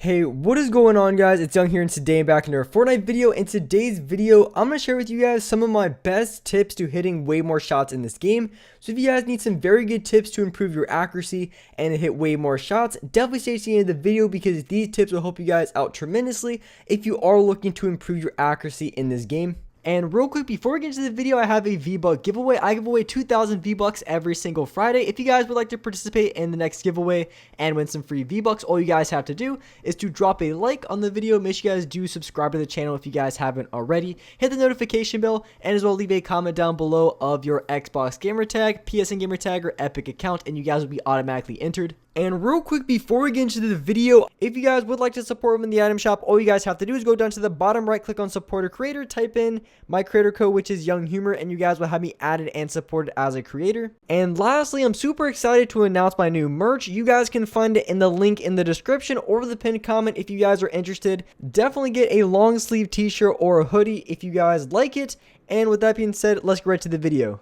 Hey, what is going on, guys? It's Young here, and today I'm back into a Fortnite video. In today's video, I'm going to share with you guys some of my best tips to hitting way more shots in this game. So if you guys need some very good tips to improve your accuracy and hit way more shots, definitely stay to the end of the video because these tips will help you guys out tremendously if you are looking to improve your accuracy in this game. And real quick, before we get into the video, I have a V-Buck giveaway. I give away 2,000 V-Bucks every single Friday. If you guys would like to participate in the next giveaway and win some free V-Bucks, all you guys have to do is to drop a like on the video. Make sure you guys do subscribe to the channel if you guys haven't already. Hit the notification bell, and as well leave a comment down below of your Xbox gamertag, PSN gamertag, or Epic account, and you guys will be automatically entered. And real quick, before we get into the video, if you guys would like to support me in the item shop, all you guys have to do is go down to the bottom right, click on support a creator, type in my creator code, which is Young Humor, and you guys will have me added and supported as a creator. And lastly, I'm super excited to announce my new merch. You guys can find it in the link in the description or the pinned comment if you guys are interested. Definitely get a long sleeve t-shirt or a hoodie if you guys like it. And with that being said, let's get right to the video.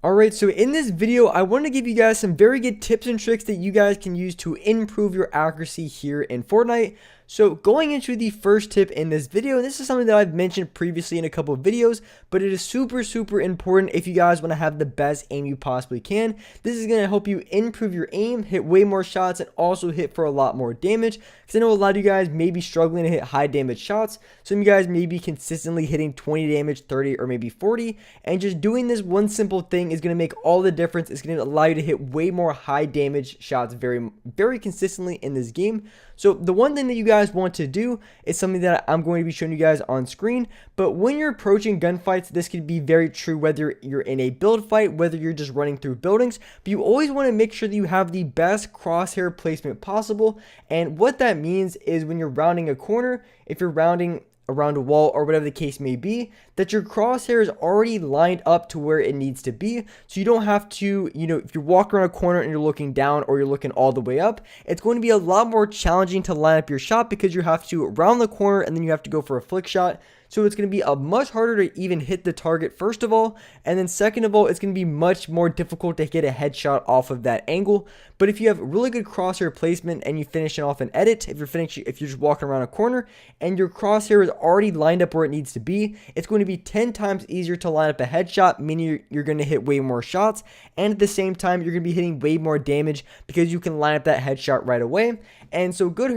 Alright, so in this video, I want to give you guys some very good tips and tricks that you guys can use to improve your accuracy here in Fortnite. So going into the first tip in this video, and this is something that I've mentioned previously in a couple of videos, but it is super important if you guys want to have the best aim you possibly can. This is going to help you improve your aim, hit way more shots, and also hit for a lot more damage. Because I know a lot of you guys may be struggling to hit high damage shots. Some of you guys may be consistently hitting 20 damage, 30, or maybe 40. And just doing this one simple thing is going to make all the difference. It's going to allow you to hit way more high damage shots very consistently in this game. So the one thing that you guys want to do is something that I'm going to be showing you guys on screen. But when you're approaching gunfights, this could be very true whether you're in a build fight, whether you're just running through buildings. But you always want to make sure that you have the best crosshair placement possible. And what that means is when you're rounding a corner, if you're rounding around a wall or whatever the case may be, that your crosshair is already lined up to where it needs to be. So you don't have to, if you walk around a corner and you're looking down or you're looking all the way up, it's going to be a lot more challenging to line up your shot because you have to round the corner and then you have to go for a flick shot. So it's going to be much harder to even hit the target, first of all, and then second of all, it's going to be much more difficult to get a headshot off of that angle. But if you have really good crosshair placement and you finish it off an edit, if you're just walking around a corner and your crosshair is already lined up where it needs to be, it's going to be 10 times easier to line up a headshot, meaning you're going to hit way more shots, and at the same time, you're going to be hitting way more damage because you can line up that headshot right away. And so good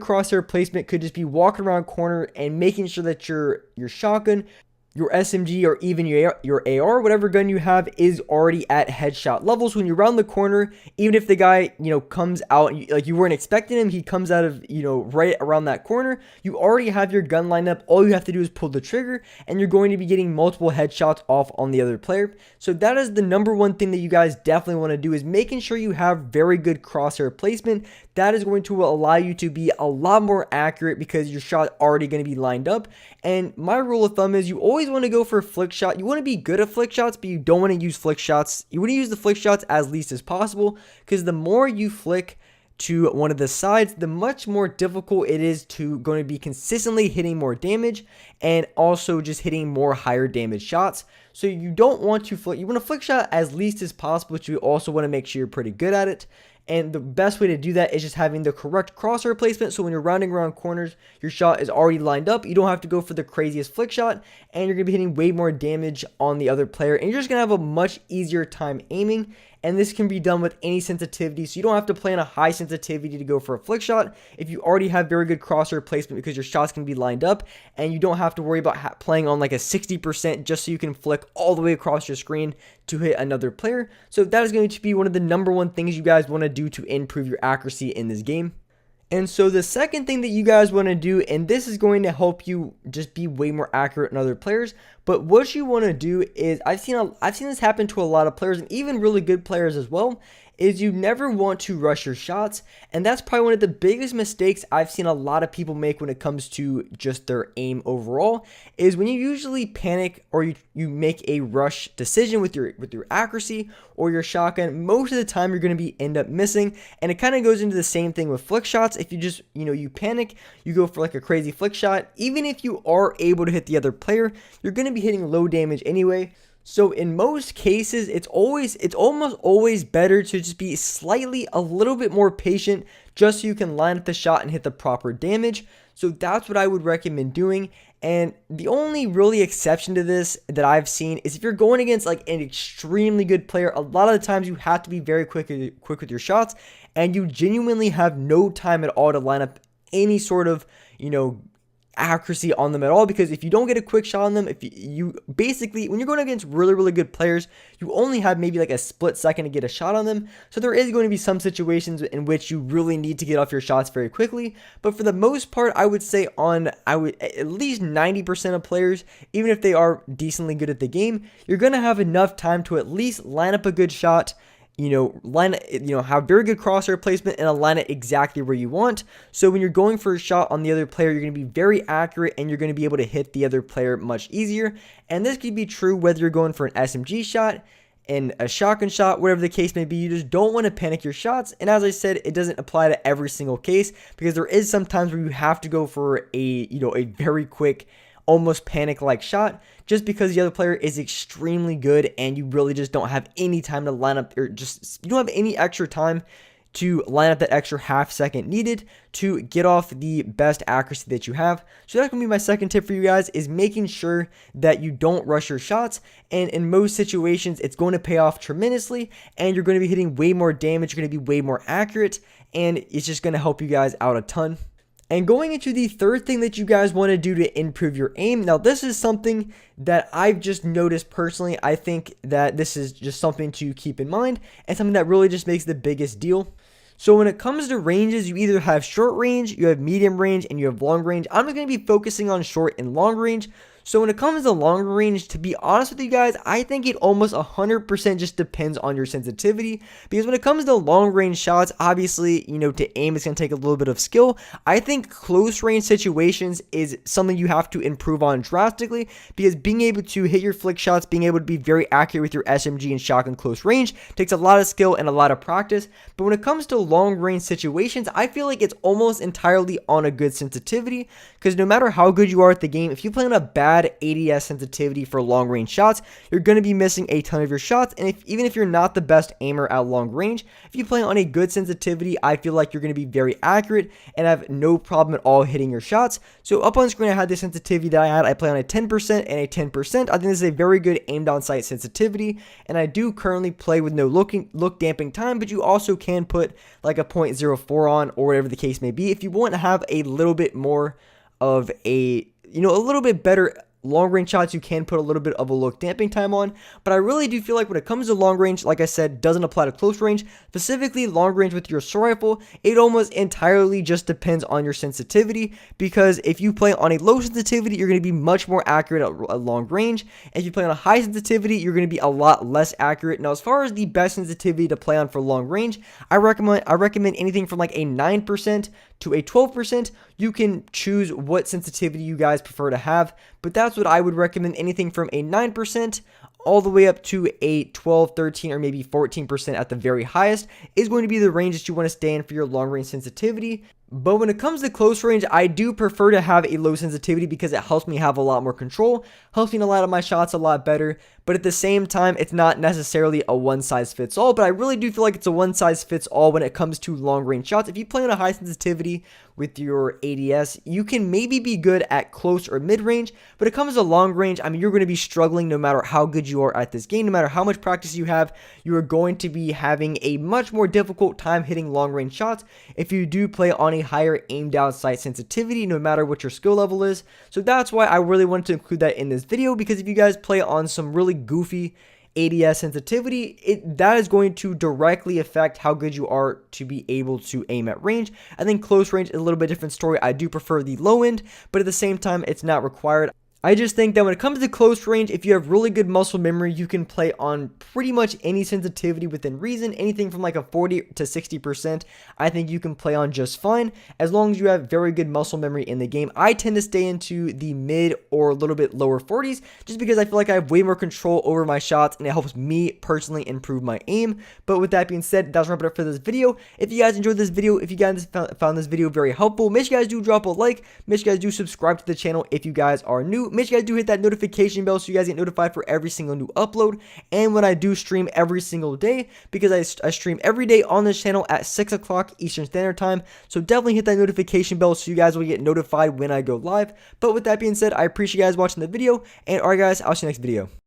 crosshair placement could just be walking around a corner and making sure that your shotgun, your SMG, or even your AR, whatever gun you have, is already at headshot levels. When you round the corner, even if the guy, comes out, like you weren't expecting him, he comes out of, right around that corner, you already have your gun lined up. All you have to do is pull the trigger, and you're going to be getting multiple headshots off on the other player. So that is the number one thing that you guys definitely want to do, is making sure you have very good crosshair placement. That is going to allow you to be a lot more accurate because your shot already going to be lined up. And my rule of thumb is you always want to go for a flick shot. You want to be good at flick shots, but you don't want to use flick shots. You want to use the flick shots as least as possible, because the more you flick to one of the sides, the much more difficult it is to going to be consistently hitting more damage and also just hitting more higher damage shots. So you don't want to flick, you want to flick shot as least as possible, but you also want to make sure you're pretty good at it. And the best way to do that is just having the correct crosshair placement. So when you're rounding around corners, your shot is already lined up. You don't have to go for the craziest flick shot, and you're going to be hitting way more damage on the other player, and you're just going to have a much easier time aiming. And this can be done with any sensitivity, so you don't have to plan a high sensitivity to go for a flick shot if you already have very good crosshair placement, because your shots can be lined up, and you don't have to worry about playing on like a 60% just so you can flick all the way across your screen to hit another player. So that is going to be one of the number one things you guys want to do to improve your accuracy in this game. And so the second thing that you guys want to do, and this is going to help you just be way more accurate than other players, but what you want to do is, I've seen this happen to a lot of players and even really good players as well, is you never want to rush your shots. And that's probably one of the biggest mistakes I've seen a lot of people make when it comes to just their aim overall, is when you usually panic or you make a rush decision with your accuracy or your shotgun, most of the time you're going to end up missing. And it kind of goes into the same thing with flick shots. If you just, you panic, you go for like a crazy flick shot, even if you are able to hit the other player, you're going to be hitting low damage anyway. So in most cases, it's almost always better to just be slightly a little bit more patient just so you can line up the shot and hit the proper damage. So that's what I would recommend doing. And the only really exception to this that I've seen is if you're going against like an extremely good player, a lot of the times you have to be very quick with your shots, and you genuinely have no time at all to line up any sort of, accuracy on them at all, because if you don't get a quick shot on them, if you basically, when you're going against really good players, you only have maybe like a split second to get a shot on them. So there is going to be some situations in which you really need to get off your shots very quickly, but for the most part, I would say at least 90% of players, even if they are decently good at the game, you're going to have enough time to at least line up a good shot, have very good crosshair placement and align it exactly where you want. So when you're going for a shot on the other player, you're going to be very accurate and you're going to be able to hit the other player much easier. And this could be true whether you're going for an SMG shot and a shotgun shot, whatever the case may be. You just don't want to panic your shots. And as I said, it doesn't apply to every single case, because there is some times where you have to go for a very quick, almost panic-like shot, just because the other player is extremely good and you really just don't have any time to line up, or you don't have any extra time to line up that extra half second needed to get off the best accuracy that you have. So that's going to be my second tip for you guys, is making sure that you don't rush your shots. And in most situations, it's going to pay off tremendously, and you're going to be hitting way more damage, you're going to be way more accurate, and it's just going to help you guys out a ton. And going into the third thing that you guys want to do to improve your aim. Now, this is something that I've just noticed personally. I think that this is just something to keep in mind and something that really just makes the biggest deal. So when it comes to ranges, you either have short range, you have medium range, and you have long range. I'm just going to be focusing on short and long range. So when it comes to long range, to be honest with you guys, I think it almost 100% just depends on your sensitivity, because when it comes to long range shots, obviously, to aim is going to take a little bit of skill. I think close range situations is something you have to improve on drastically, because being able to hit your flick shots, being able to be very accurate with your SMG and shotgun close range takes a lot of skill and a lot of practice. But when it comes to long range situations, I feel like it's almost entirely on a good sensitivity, because no matter how good you are at the game, if you play on a bad ADS sensitivity for long range shots, you're going to be missing a ton of your shots. And even if you're not the best aimer at long range, if you play on a good sensitivity, I feel like you're going to be very accurate and have no problem at all hitting your shots. So up on screen, I had the sensitivity that I had. I play on a 10% and a 10%. I think this is a very good aimed on sight sensitivity, and I do currently play with no look damping time, but you also can put like a 0.04 on, or whatever the case may be, if you want to have a little bit more of a little bit better long range shots. You can put a little bit of a look damping time on, but I really do feel like when it comes to long range, like I said, doesn't apply to close range. Specifically long range with your assault rifle, it almost entirely just depends on your sensitivity, because if you play on a low sensitivity, you're going to be much more accurate at long range, and if you play on a high sensitivity, you're going to be a lot less accurate. Now, as far as the best sensitivity to play on for long range, I recommend anything from like a 9% to a 12%. You can choose what sensitivity you guys prefer to have, but that's what I would recommend. Anything from a 9% all the way up to a 12, 13, or maybe 14% at the very highest is going to be the range that you want to stay in for your long range sensitivity. But when it comes to close range, I do prefer to have a low sensitivity, because it helps me have a lot more control, helps me line up my shots a lot better. But at the same time, it's not necessarily a one size fits all, but I really do feel like it's a one size fits all when it comes to long range shots. If you play on a high sensitivity with your ADS, you can maybe be good at close or mid range, but it comes to long range, I mean, you're going to be struggling no matter how good you are at this game, no matter how much practice you have. You are going to be having a much more difficult time hitting long range shots if you do play on a higher aim down sight sensitivity, no matter what your skill level is. So that's why I really wanted to include that in this video, because if you guys play on some really goofy ADS sensitivity, that is going to directly affect how good you are to be able to aim at range. I think close range is a little bit different story. I do prefer the low end, but at the same time, it's not required. I just think that when it comes to close range, if you have really good muscle memory, you can play on pretty much any sensitivity within reason. Anything from like a 40 to 60%, I think you can play on just fine, as long as you have very good muscle memory in the game. I tend to stay into the mid or a little bit lower 40s, just because I feel like I have way more control over my shots, and it helps me personally improve my aim. But with that being said, that's wrap it up for this video. If you guys enjoyed this video, if you guys found this video very helpful, make sure you guys do drop a like, make sure you guys do subscribe to the channel if you guys are new. make sure you guys do hit that notification bell so you guys get notified for every single new upload, and when I do stream every single day, because I stream every day on this channel at 6 o'clock Eastern Standard Time. So definitely hit that notification bell so you guys will get notified when I go live. But with that being said, I appreciate you guys watching the video, and alright guys, I'll see you next video.